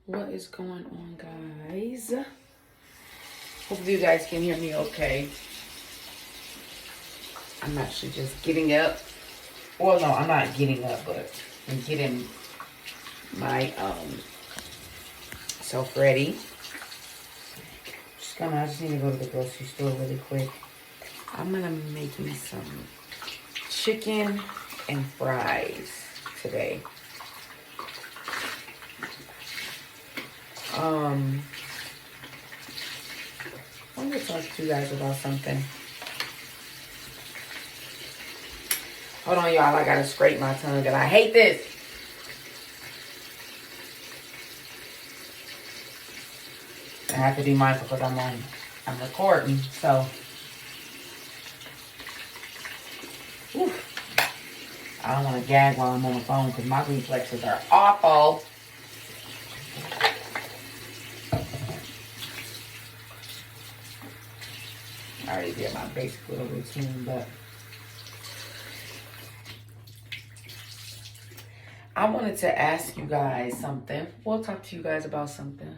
What is going on, guys? Hopefully you guys can hear me okay. I'm actually just getting up. Well, no, I'm not getting up, but I'm getting my self ready. I just need to go to the grocery store really quick. I'm gonna make me some chicken and fries today. I want to talk to you guys about something. Hold on, y'all. I gotta scrape my tongue, and I hate this. I have to be mindful because I'm recording, so. Whew. I don't want to gag while I'm on the phone because my reflexes are awful. I already did my basic little routine, but I wanted to ask you guys something. We'll talk to you guys about something.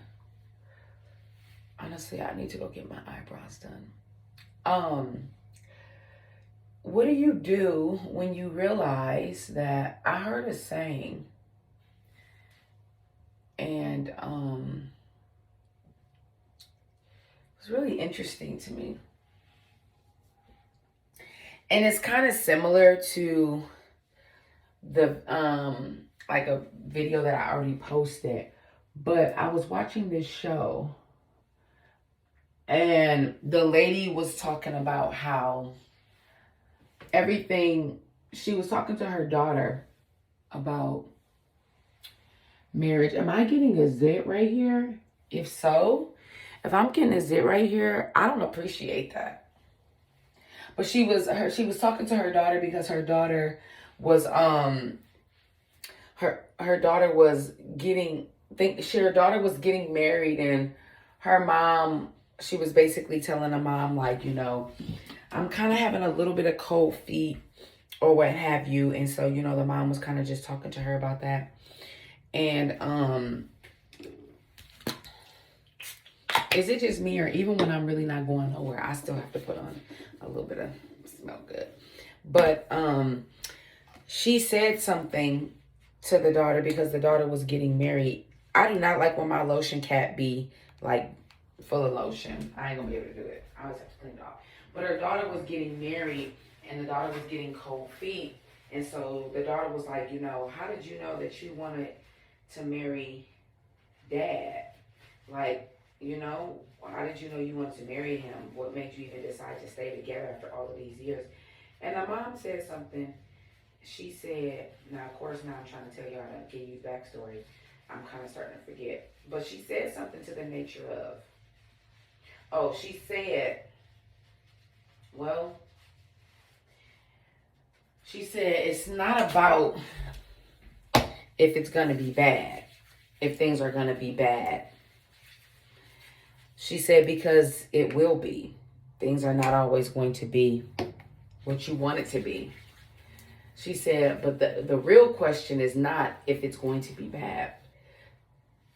Honestly, I need to go get my eyebrows done. What do you do when you realize that I heard a saying, and it was really interesting to me. And it's kind of similar to the like a video that I already posted, but I was watching this show and the lady was talking about how she was talking to her daughter about marriage. Am I getting a zit right here? If so, if I'm getting a zit right here, I don't appreciate that. But she was talking to her daughter because her daughter was her daughter was getting married, and her mom, she was basically telling the mom, like, I'm kind of having a little bit of cold feet or what have you. And so, the mom was kind of just talking to her about that. And is it just me, or even when I'm really not going nowhere, I still have to put on a little bit of smell good? But she said something to the daughter because the daughter was getting married. I do not like when my lotion cap be like full of lotion. I ain't gonna be able to do it. I always have to clean it off. But her daughter was getting married, and the daughter was getting cold feet. And so the daughter was like, how did you know that you wanted to marry dad? Like, how did you know you wanted to marry him? What made you even decide to stay together after all of these years? And the mom said something. She said, now of course now I'm trying to tell y'all to give you backstory. I'm kind of starting to forget. But she said something to the nature of, she said, it's not about if it's going to be bad, if things are going to be bad. She said, because it will be. Things are not always going to be what you want it to be. She said, but the real question is not if it's going to be bad.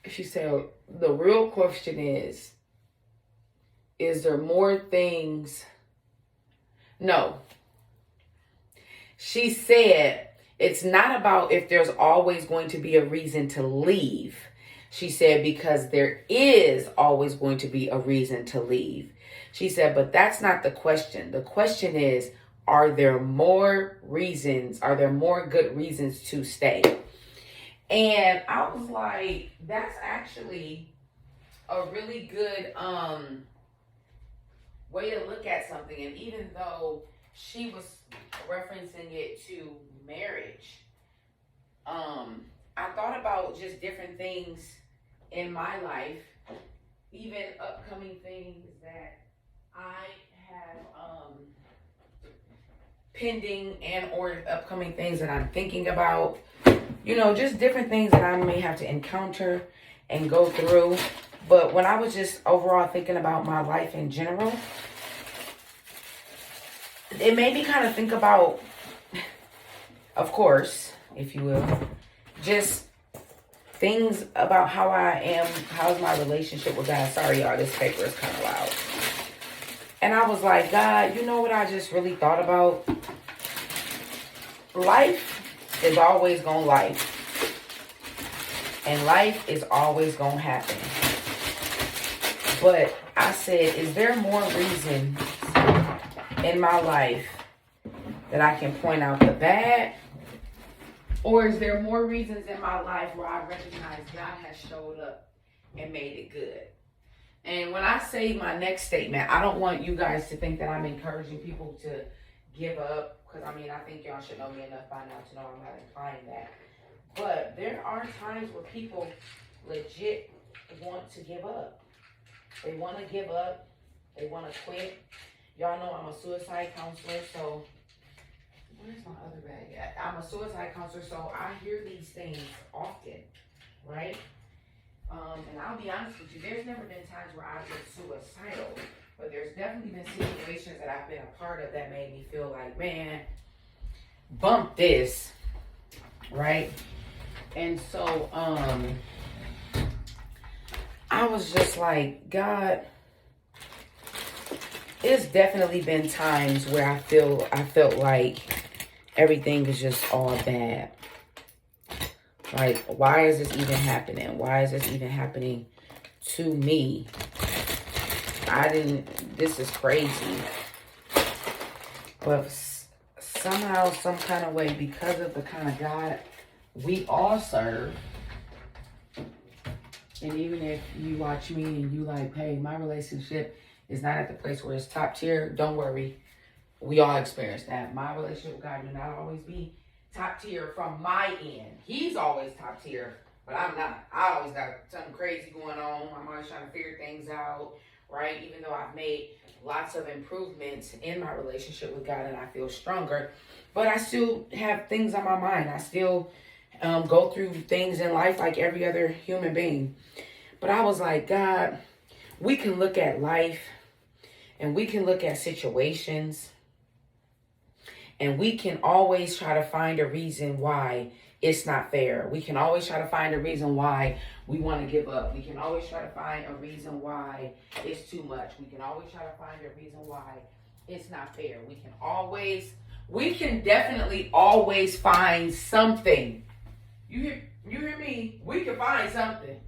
She said, the real question is there more things? No. She said, it's not about if there's always going to be a reason to leave. She said, because there is always going to be a reason to leave. She said, but that's not the question. The question is, are there more reasons? Are there more good reasons to stay? And I was like, that's actually a really good way to look at something. And even though she was referencing it to marriage, I thought about just different things in my life, even upcoming things that I have pending, and or upcoming things that I'm thinking about, just different things that I may have to encounter and go through. But when I was just overall thinking about my life in general, it made me kind of think about, of course, if you will, just things about how I am, how's my relationship with God. Sorry, y'all, this paper is kind of loud. And I was like, God, you know what I just really thought about? Life is always going to life. And life is always going to happen. But I said, is there more reasons in my life that I can point out the bad? Or is there more reasons in my life where I recognize God has showed up and made it good? And when I say my next statement, I don't want you guys to think that I'm encouraging people to give up. Because, I mean, I think y'all should know me enough by now to know I'm not implying that. But there are times where people legit want to give up. They want to give up. They want to quit. Y'all know I'm a suicide counselor, so where's my other bag at? I'm a suicide counselor, so I hear these things often, right? And I'll be honest with you, there's never been times where I've been suicidal, but there's definitely been situations that I've been a part of that made me feel like, man, bump this, right? And so, I was just like, God, it's definitely been times where I felt like everything is just all bad. Like, why is this even happening? Why is this even happening to me? This is crazy. But somehow, some kind of way, because of the kind of God we all serve, and even if you watch me and you like, hey, my relationship is not at the place where it's top tier, don't worry. We all experience that. My relationship with God will not always be top tier from my end. He's always top tier, but I'm not. I always got something crazy going on. I'm always trying to figure things out, right? Even though I've made lots of improvements in my relationship with God and I feel stronger, but I still have things on my mind. I still go through things in life like every other human being. But I was like, God, we can look at life and we can look at situations and we can always try to find a reason why it's not fair. We can always try to find a reason why we want to give up. We can always try to find a reason why it's too much. We can always try to find a reason why it's not fair. We can definitely always find something. You hear me? We can find something.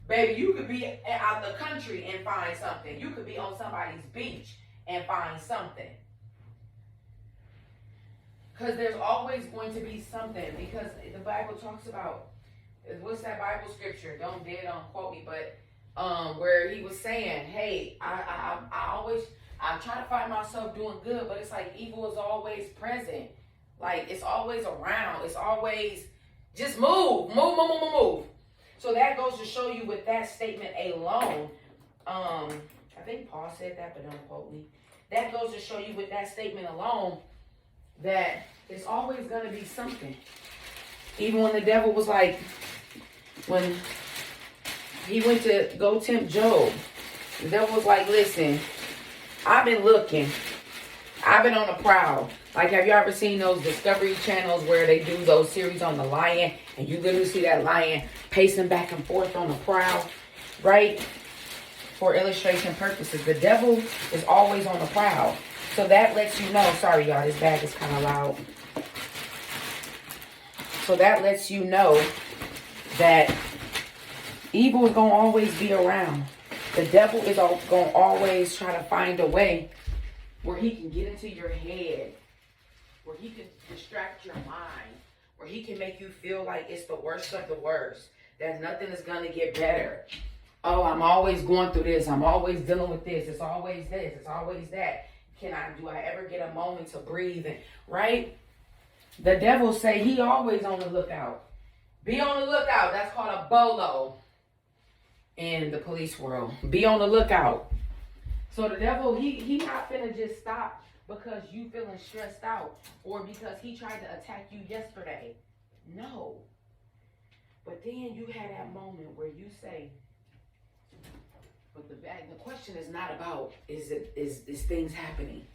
Baby, you could be out the country and find something. You could be on somebody's beach and find something. Because there's always going to be something. Because the Bible talks about, what's that Bible scripture? Don't quote me, but where he was saying, hey, I try to find myself doing good, but it's like evil is always present. Like it's always around. It's always just move. So that goes to show you with that statement alone. I think Paul said that, but don't quote me. That goes to show you with that statement alone that it's always going to be something. Even when the devil was like, when he went to go tempt Job, the devil was like, listen, I've been looking. I've been on the prowl. Like, have you ever seen those Discovery channels where they do those series on the lion and you literally see that lion pacing back and forth on the prowl, right? For illustration purposes, the devil is always on the prowl. So that lets you know, sorry y'all, this bag is kind of loud. So that lets you know that evil is going to always be around. The devil is going to always try to find a way where he can get into your head, where he can distract your mind, where he can make you feel like it's the worst of the worst, that nothing is going to get better. Oh, I'm always going through this. I'm always dealing with this. It's always this. It's always that. Do I ever get a moment to breathe? Right? The devil say he always on the lookout. Be on the lookout. That's called a bolo in the police world. Be on the lookout. So the devil, he not finna just stop because you feeling stressed out or because he tried to attack you yesterday. No. But then you had that moment where you say, but the question is not about is things happening?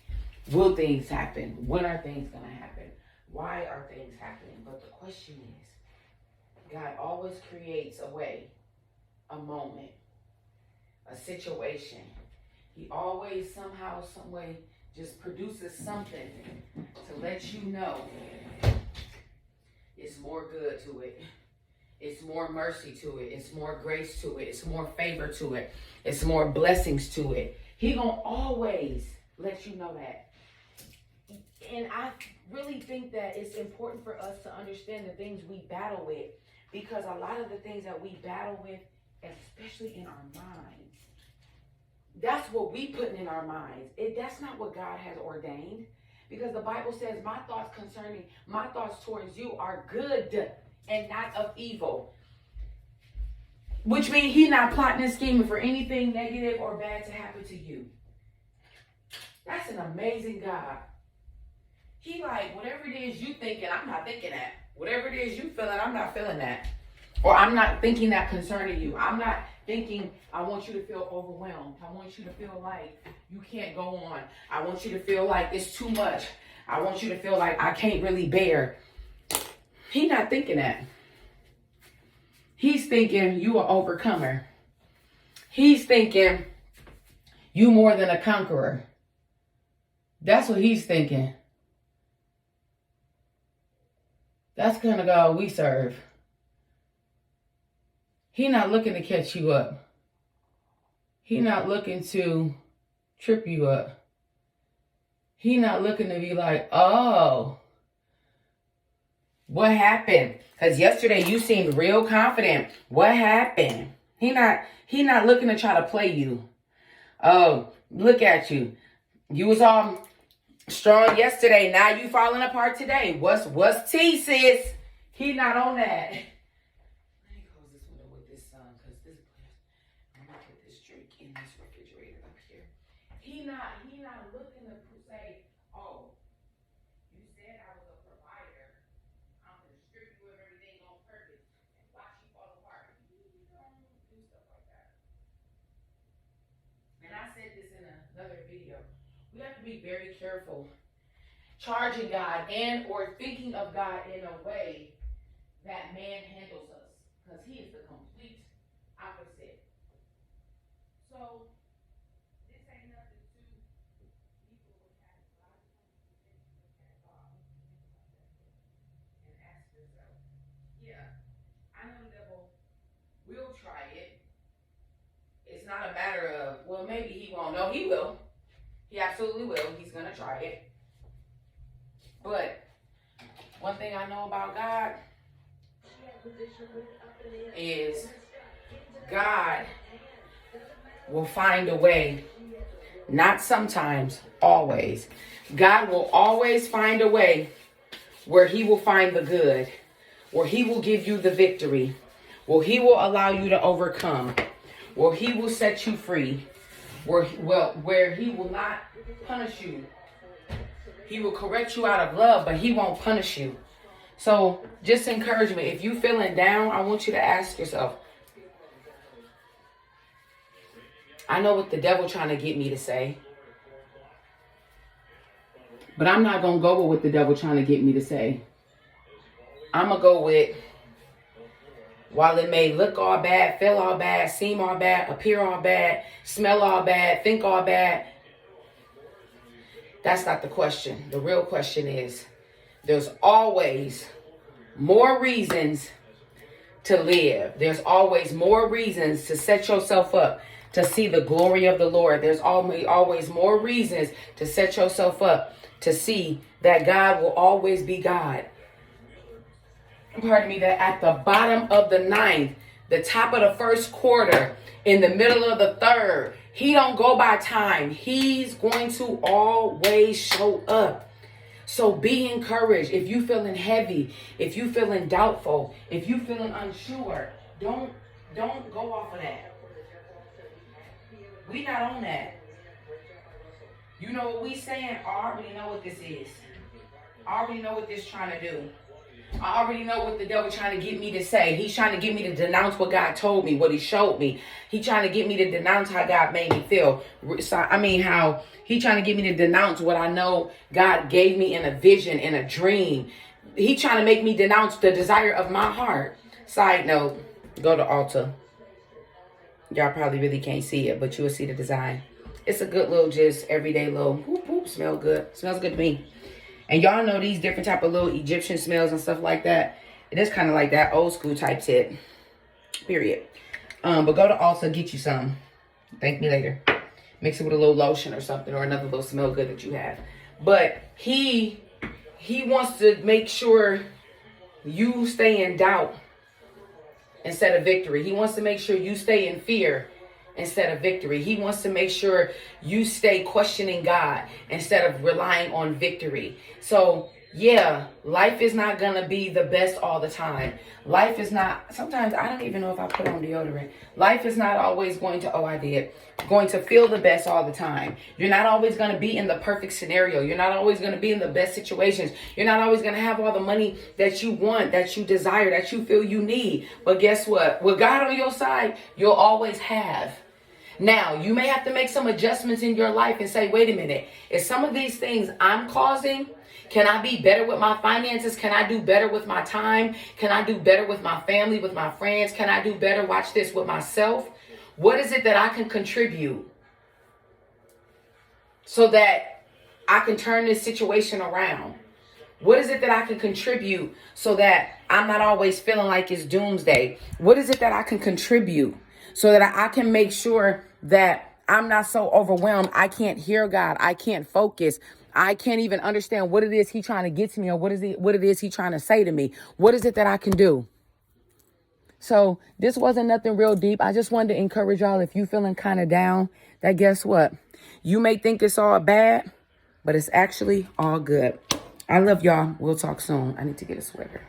Will things happen? When are things gonna happen? Why are things happening? But the question is, God always creates a way, a moment, a situation. He always somehow, some way just produces something to let you know it's more good to it. It's more mercy to it. It's more grace to it. It's more favor to it. It's more blessings to it. He gonna always let you know that. And I really think that it's important for us to understand the things we battle with, because a lot of the things that we battle with, especially in our minds, that's what we putting in our minds. That's not what God has ordained. Because the Bible says, my thoughts towards you are good and not of evil. Which means he's not plotting and scheming for anything negative or bad to happen to you. That's an amazing God. He like, whatever it is you thinking, I'm not thinking that. Whatever it is you feeling, I'm not feeling that. Or I'm not thinking that concerning you. I'm not thinking I want you to feel overwhelmed. I want you to feel like you can't go on. I want you to feel like it's too much. I want you to feel like I can't really bear. He's not thinking that. He's thinking you are overcomer. He's thinking you more than a conqueror. That's what he's thinking. That's the kind of God we serve. He's not looking to catch you up. He's not looking to trip you up. He's not looking to be like, oh, what happened? Because yesterday you seemed real confident. What happened? He not looking to try to play you. Oh, look at you. You was all strong yesterday. Now you falling apart today. What's tea, sis? He not on that. Let me close this window with this sun, because this place, I'm gonna put this drink in this refrigerator up here. He not looking to say, oh, you said I was a provider. I'm gonna strip you of everything on purpose and watch you fall apart. He don't do stuff like that. And I said this in another video. We have to be very careful charging God and or thinking of God in a way that man handles us, because he is the complete opposite. So this ain't nothing to people who have a lot of times you look at God and ask yourself, yeah, I know the devil will try it. It's not a matter of, well, maybe he won't. No, he will. He absolutely will. He's going to try it. But one thing I know about God is God will find a way. Not sometimes, always. God will always find a way where he will find the good, where he will give you the victory, where he will allow you to overcome, where he will set you free, where he will not punish you. He will correct you out of love, but he won't punish you. So just encouragement. If you feeling down, I want you to ask yourself, I know what the devil trying to get me to say, but I'm not going to go with what the devil trying to get me to say. I'm going to go with, while it may look all bad, feel all bad, seem all bad, appear all bad, smell all bad, think all bad, that's not the question. The real question is, there's always more reasons to live. There's always more reasons to set yourself up to see the glory of the Lord. There's always more reasons to set yourself up to see that God will always be God. Pardon me, that at the bottom of the ninth, the top of the first quarter, in the middle of the third, he don't go by time. He's going to always show up. So be encouraged. If you feeling heavy, if you feeling doubtful, if you feeling unsure, don't go off of that. We not on that. You know what we saying? I already know what this is. I already know what this trying to do. I already know what the devil trying to get me to say. He's trying to get me to denounce what God told me, what he showed me. He trying to get me to denounce how God made me feel. How he trying to get me to denounce what I know God gave me in a vision, in a dream. He trying to make me denounce the desire of my heart. Side note, go to Ulta. Y'all probably really can't see it, but you will see the design. It's a good little, just everyday little, whoop, whoop, smell good. Smells good to me. And y'all know these different type of little Egyptian smells and stuff like that. It is kind of like that old school type tip. Period. But go to Ulta, get you some. Thank me later. Mix it with a little lotion or something, or another little smell good that you have. But he wants to make sure you stay in doubt instead of victory. He wants to make sure you stay in fear instead of victory. He wants to make sure you stay questioning God instead of relying on victory. So yeah, life is not going to be the best all the time. Life is not, sometimes I don't even know if I put on deodorant. Life is not always going to feel the best all the time. You're not always going to be in the perfect scenario. You're not always going to be in the best situations. You're not always going to have all the money that you want, that you desire, that you feel you need. But guess what? With God on your side, you'll always have. Now, you may have to make some adjustments in your life and say, wait a minute, is some of these things I'm causing? Can I be better with my finances? Can I do better with my time? Can I do better with my family, with my friends? Can I do better, watch this, with myself? What is it that I can contribute so that I can turn this situation around? What is it that I can contribute so that I'm not always feeling like it's doomsday? What is it that I can contribute so that I can make sure that I'm not so overwhelmed? I can't hear God. I can't focus. I can't even understand what it is He's trying to get to me, or what it is He's trying to say to me. What is it that I can do? So this wasn't nothing real deep. I just wanted to encourage y'all, if you feeling kind of down, that guess what? You may think it's all bad, but it's actually all good. I love y'all. We'll talk soon. I need to get a sweater.